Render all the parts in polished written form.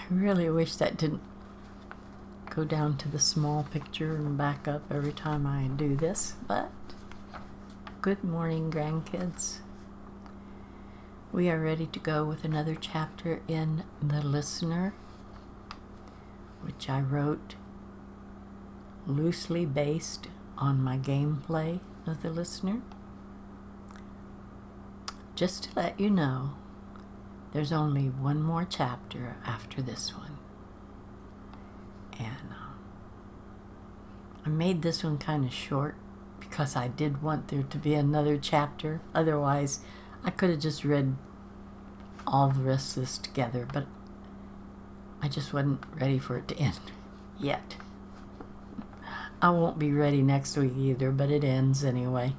I really wish that didn't go down to the small picture and back up every time I do this, but good morning, grandkids. We are ready to go with another chapter in The Listener, which I wrote loosely based on my gameplay of The Listener. Just to let you know, there's only one more chapter after this one. And I made this one kind of short because I did want there to be another chapter. Otherwise, I could have just read all the rest of this together, but I just wasn't ready for it to end yet. I won't be ready next week either, but it ends anyway.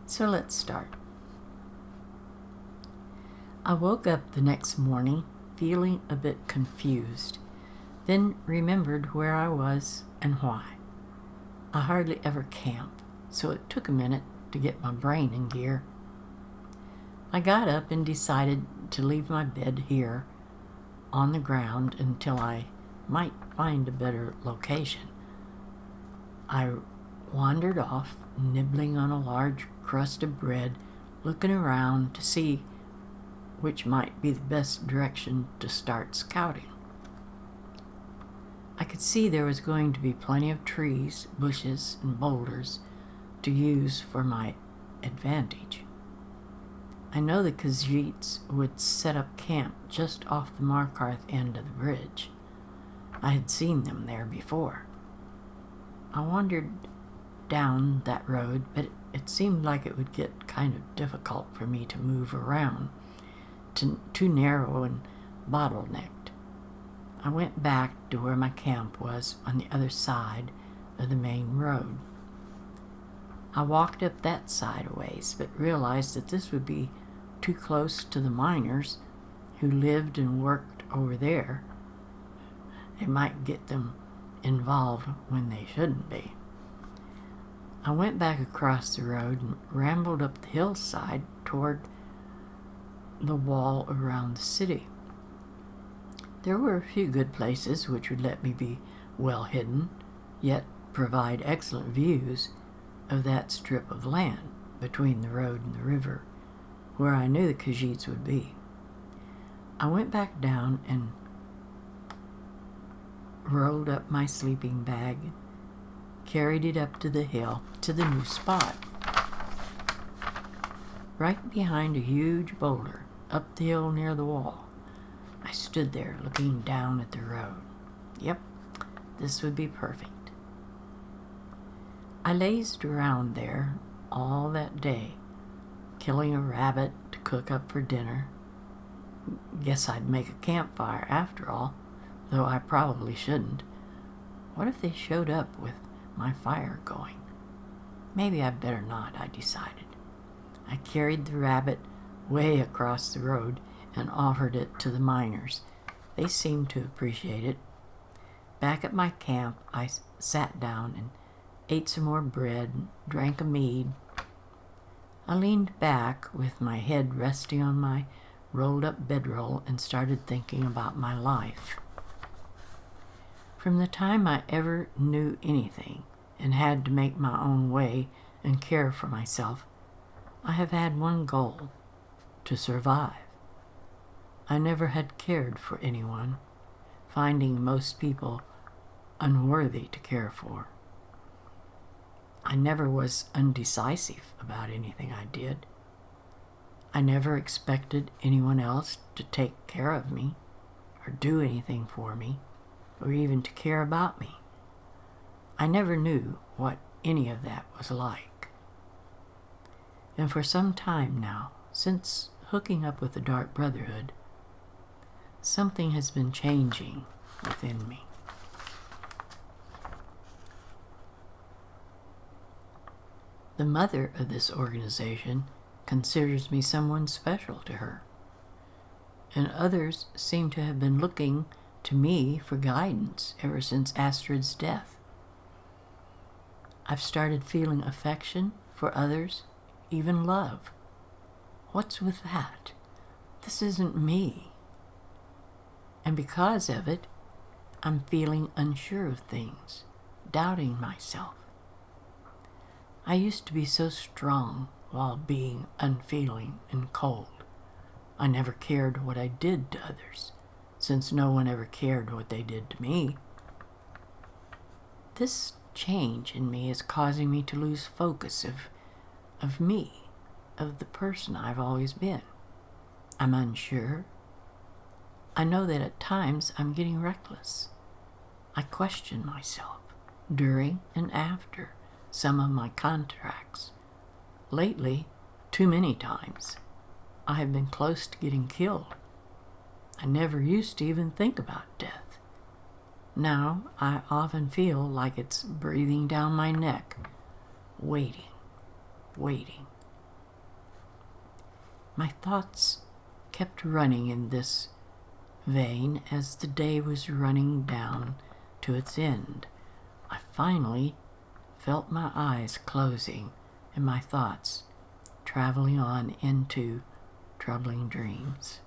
So let's start. I woke up the next morning feeling a bit confused, then remembered where I was and why. I hardly ever camp, so it took a minute to get my brain in gear. I got up and decided to leave my bed here on the ground until I might find a better location. I wandered off, nibbling on a large crust of bread, looking around to see which might be the best direction to start scouting. I could see there was going to be plenty of trees, bushes, and boulders to use for my advantage. I know the Khajiits would set up camp just off the Markarth end of the bridge. I had seen them there before. I wandered down that road, but it seemed like it would get kind of difficult for me to move around, too narrow and bottlenecked. I went back to where my camp was on the other side of the main road. I walked up that side a ways, but realized that this would be too close to the miners who lived and worked over there. It might get them involved when they shouldn't be. I went back across the road and rambled up the hillside toward the wall around the city. There were a few good places which would let me be well hidden, yet provide excellent views of that strip of land between the road and the river, where I knew the Khajiits would be. I went back down and rolled up my sleeping bag, carried it up to the hill, to the new spot. Right behind a huge boulder, up the hill near the wall, I stood there looking down at the road. Yep, this would be perfect. I lazed around there all that day, killing a rabbit to cook up for dinner. Guess I'd make a campfire after all, though I probably shouldn't. What if they showed up with my fire going? Maybe I'd better not, I decided. I carried the rabbit way across the road and offered it to the miners. They seemed to appreciate it. Back at my camp, I sat down and ate some more bread, drank a mead. I leaned back with my head resting on my rolled-up bedroll and started thinking about my life. From the time I ever knew anything and had to make my own way and care for myself, I have had one goal: to survive. I never had cared for anyone, finding most people unworthy to care for. I never was undecisive about anything I did. I never expected anyone else to take care of me, or do anything for me, or even to care about me. I never knew what any of that was like. And for some time now, since hooking up with the Dark Brotherhood, something has been changing within me. The mother of this organization considers me someone special to her, and others seem to have been looking to me for guidance ever since Astrid's death. I've started feeling affection for others, even love. What's with that? This isn't me. And because of it, I'm feeling unsure of things, doubting myself. I used to be so strong while being unfeeling and cold. I never cared what I did to others, since no one ever cared what they did to me. This change in me is causing me to lose focus of me, of the person I've always been. I'm unsure. I know that at times I'm getting reckless. I question myself during and after some of my contracts. Lately, too many times, I have been close to getting killed. I never used to even think about death. Now I often feel like it's breathing down my neck, waiting. My thoughts kept running in this vein as the day was running down to its end. I finally felt my eyes closing and my thoughts traveling on into troubling dreams.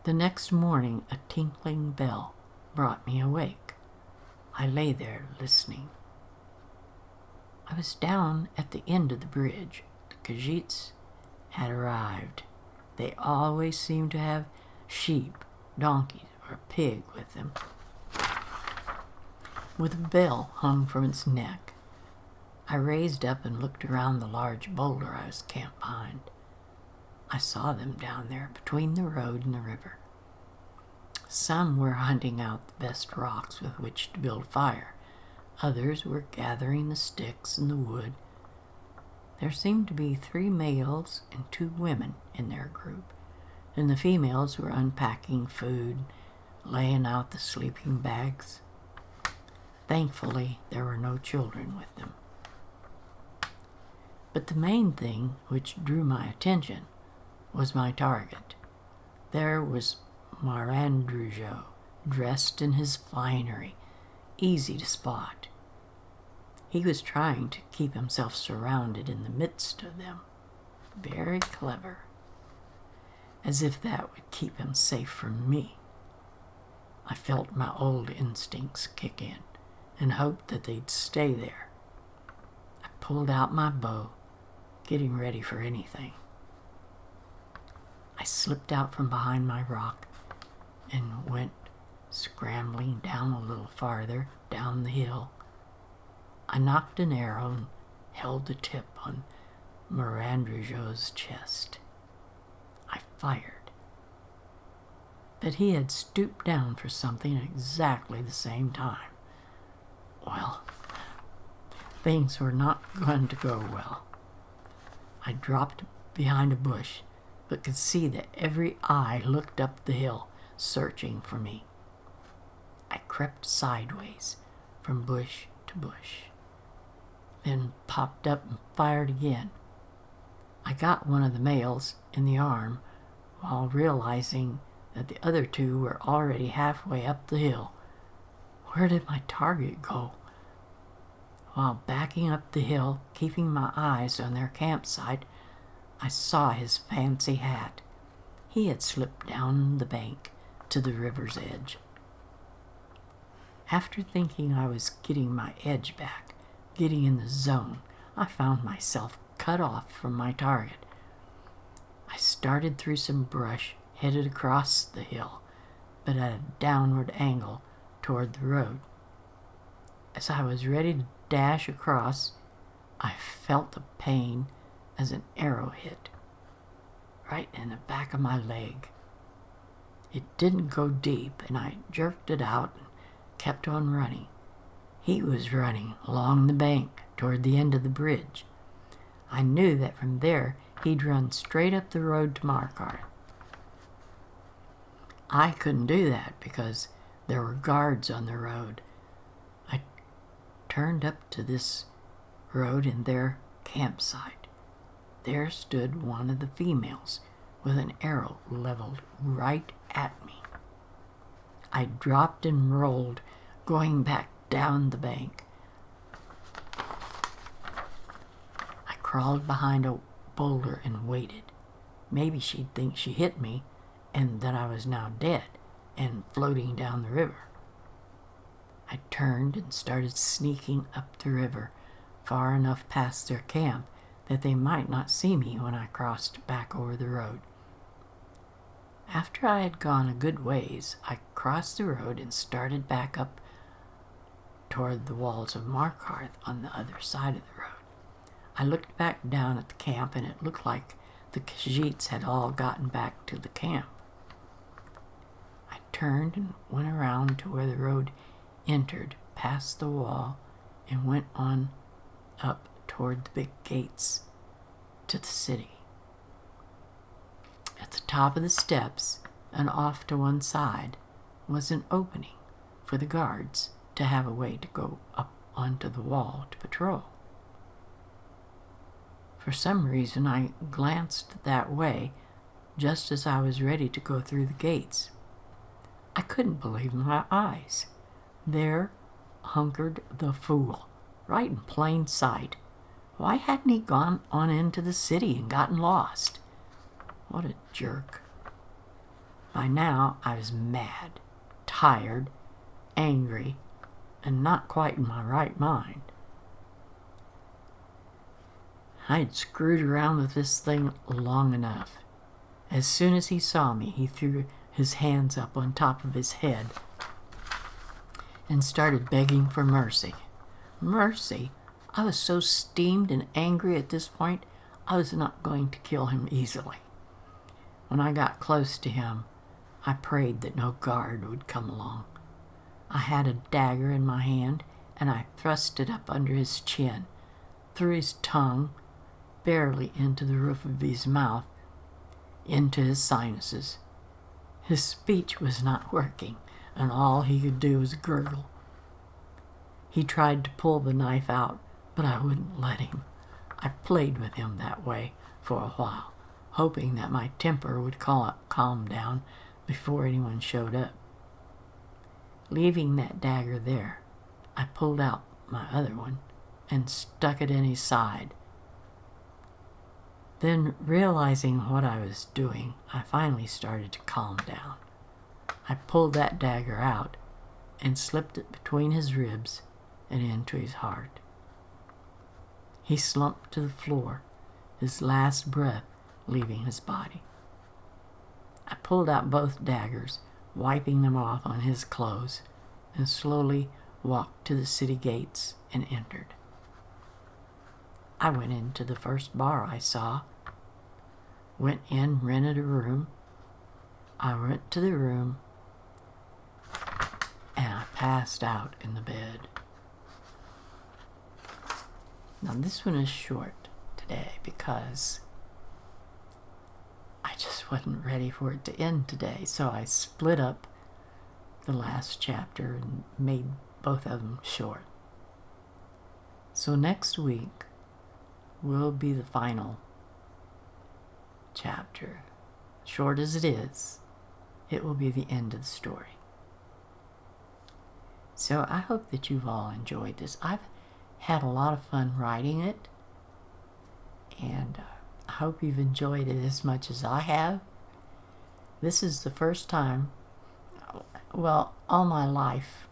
The next morning, a tinkling bell brought me awake. I lay there listening. I was down at the end of the bridge. The Khajiits had arrived. They always seemed to have sheep, donkeys, or a pig with them, with a bell hung from its neck. I raised up and looked around the large boulder I was camped behind. I saw them down there between the road and the river. Some were hunting out the best rocks with which to build fire. Others were gathering the sticks and the wood. There seemed to be 3 males and 2 women in their group, and the females were unpacking food, laying out the sleeping bags. Thankfully, there were no children with them. But the main thing which drew my attention was my target. There was Marandrujo, dressed in his finery, easy to spot. He was trying to keep himself surrounded in the midst of them. Very clever. As if that would keep him safe from me. I felt my old instincts kick in and hoped that they'd stay there. I pulled out my bow, getting ready for anything. I slipped out from behind my rock and went scrambling down a little farther down the hill. I knocked an arrow and held the tip on Marandrujo's chest. I fired. But he had stooped down for something at exactly the same time. Well, things were not going to go well. I dropped behind a bush, but could see that every eye looked up the hill, searching for me. I crept sideways from bush to bush, then popped up and fired again. I got one of the males in the arm while realizing that the other 2 were already halfway up the hill. Where did my target go? While backing up the hill, keeping my eyes on their campsite, I saw his fancy hat. He had slipped down the bank to the river's edge. After thinking I was getting my edge back, getting in the zone, I found myself cut off from my target. I started through some brush, headed across the hill, but at a downward angle toward the road. As I was ready to dash across, I felt the pain as an arrow hit, right in the back of my leg. It didn't go deep, and I jerked it out and kept on running. He was running along the bank toward the end of the bridge. I knew that from there he'd run straight up the road to Markarth. I couldn't do that because there were guards on the road. I turned up to this road in their campsite. There stood one of the females with an arrow leveled right at me. I dropped and rolled, going back down the bank. I crawled behind a boulder and waited. Maybe she'd think she hit me and that I was now dead and floating down the river. I turned and started sneaking up the river, far enough past their camp that they might not see me when I crossed back over the road. After I had gone a good ways, I crossed the road and started back up toward the walls of Markarth on the other side of the road. I looked back down at the camp, and it looked like the Khajiits had all gotten back to the camp. I turned and went around to where the road entered, past the wall, and went on up toward the big gates to the city. At the top of the steps and off to one side was an opening for the guards to have a way to go up onto the wall to patrol. For some reason, I glanced that way just as I was ready to go through the gates. I couldn't believe my eyes. There hunkered the fool, right in plain sight. Why hadn't he gone on into the city and gotten lost? What a jerk. By now, I was mad, tired, angry, and not quite in my right mind. I had screwed around with this thing long enough. As soon as he saw me, he threw his hands up on top of his head and started begging for mercy. Mercy? I was so steamed and angry at this point, I was not going to kill him easily. When I got close to him, I prayed that no guard would come along. I had a dagger in my hand, and I thrust it up under his chin, through his tongue, barely into the roof of his mouth, into his sinuses. His speech was not working, and all he could do was gurgle. He tried to pull the knife out, but I wouldn't let him. I played with him that way for a while, hoping that my temper would calm down before anyone showed up. Leaving that dagger there, I pulled out my other one and stuck it in his side. Then, realizing what I was doing, I finally started to calm down. I pulled that dagger out and slipped it between his ribs and into his heart. He slumped to the floor, his last breath leaving his body. I pulled out both daggers, wiping them off on his clothes, and slowly walked to the city gates and entered. I went into the first bar I saw, went in, rented a room. I went to the room, and I passed out in the bed. Now this one is short today because I just wasn't ready for it to end today, so I split up the last chapter and made both of them short. So next week will be the final chapter. Short as it is, it will be the end of the story. So I hope that you've all enjoyed this. I've had a lot of fun writing it, and I hope you've enjoyed it as much as I have. This is the first time, well, all my life,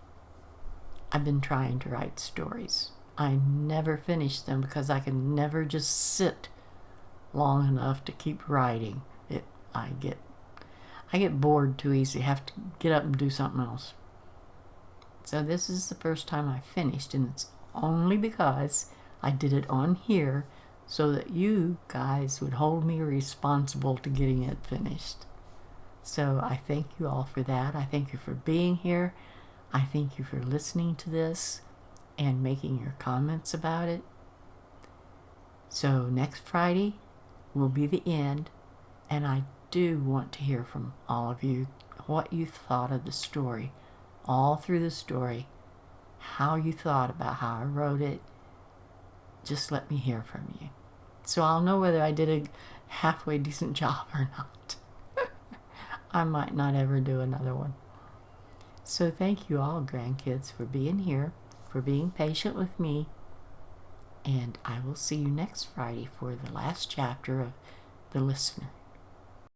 I've been trying to write stories. I never finish them because I can never just sit long enough to keep writing. I get bored too easy. I have to get up and do something else. So this is the first time I finished, and it's only because I did it on here so that you guys would hold me responsible to getting it finished. So I thank you all for that. I thank you for being here. I thank you for listening to this and making your comments about it. So next Friday will be the end, and I do want to hear from all of you what you thought of the story, all through the story, how you thought about how I wrote it. Just let me hear from you, so I'll know whether I did a halfway decent job or not. I might not ever do another one. So thank you all, grandkids, for being here, for being patient with me, and I will see you next Friday for the last chapter of The Listener.